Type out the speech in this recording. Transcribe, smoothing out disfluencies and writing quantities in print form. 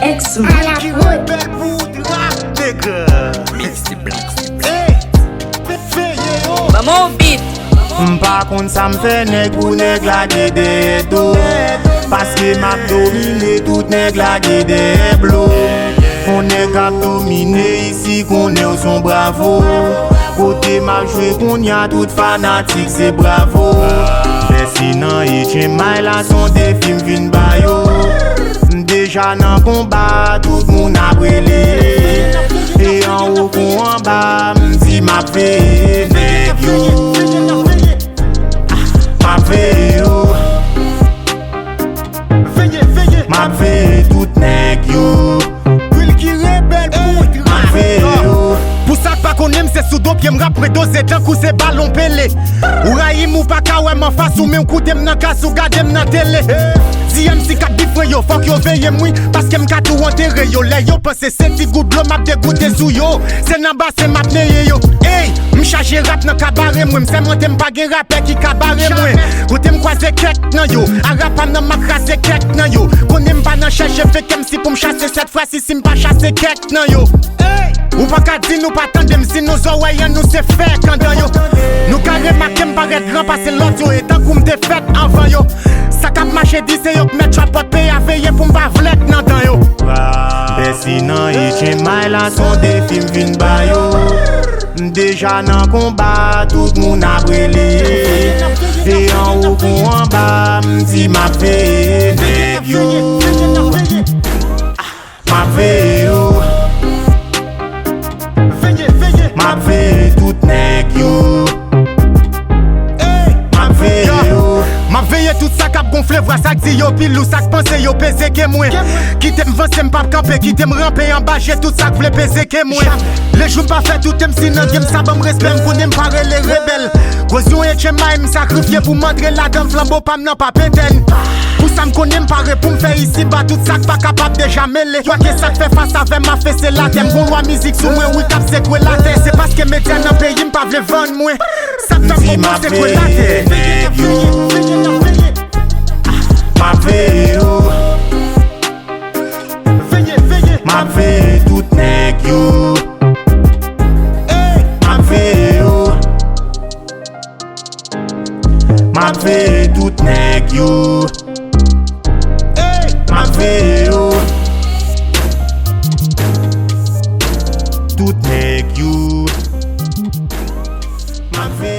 X à la prod. Maman beat. Par contre ça me fait nèg ou nèg la guédé tout. Parce que m'a dominé tout nèg la guédé bleu. On est qu'à dominer ici qu'on est au son bravo. Côté m'a joué qu'on y a tout fanatique c'est bravo. Mais sinon il tient mal à son défi m'vin bayo. Déjà dans combat tout moun a brûlé. Et en haut ou en bas m'di m'a fait nèg yo. M'a fait yo. M'a fait tout nèg yo. Qui rebelle pour M'a fait yo. Pour ça pas qu'on aime c'est sous dos pied m'rap prédosé tant coup c'est ballon pelé. Ou raïm ou pas ka ouais m'en face ou même coûter m'nan casse ou garder m'nan télé. Si MC kat bifre yo, fuck yo veye mwi. Parce que m'ka tout enterré yo. Les yo pense c'est ti gout bleu m'a dégoûté sous yo. C'est nan bas c'est m'a neye yo. Hey, m'charge rap nan cabaret mwen. M'se monte m'pa gen rapper qui cabaret mwen. Kote m'kwaze kek nan yo. A rap nan m'a krasé kek nan yo. Konen m'pa nan cherche fait MC pour m'chasser cette fois si m'pa chasser kek nan yo. Hey, ou pas ka di nous pas tandem si nous oreilles nous c'est fait quand yo. Nous carré marqué m'paraît grand passer l'autre yo. Et tant qu'on m'te fait avant yo. Ça cap marché dit c'est yo mettre chapeau paye à veiller pour m'pa vlet nan tan yo. Ben sinon il tient mal à son défi m'vin bayo. Déjà dans combat tout moun a brûlé. Et en haut ou en bas m'di m'a fait nèg yo. M'a fait yo. M'a fait tout nèg yo. M'a fait yo. M'a veillé tout ça cap gonflé, vois ça dit yo pile ou ça pense yo pèse que moi. Qui t'aime vance m'pas camper, qui t'aime ramper en bas, j'ai tout ça que vle pèse que moi. Les jours pas fait tout t'aime si nan game ça bon respect, m'konne m'pare les rebelles. Caution et chema me sacrifier pour montrer la dame flambeau pas nan pas penten. Pour ça m'konne m'pare pour m'faire ici bas tout ça pas capable de jamais les. Toi que ça fait face avec ma fesse la thème bon loi musique sous moi oui cap c'est quoi la terre, c'est parce que média nan pays m'pas vle vendre moi. Ça fait m'a c'est quoi la terre. M'a fait yo. M'a fait tout nèg yo. M'a fait yo. M'a fait tout nèg yo. M'a fait yo. Tout nèg yo. M'a fait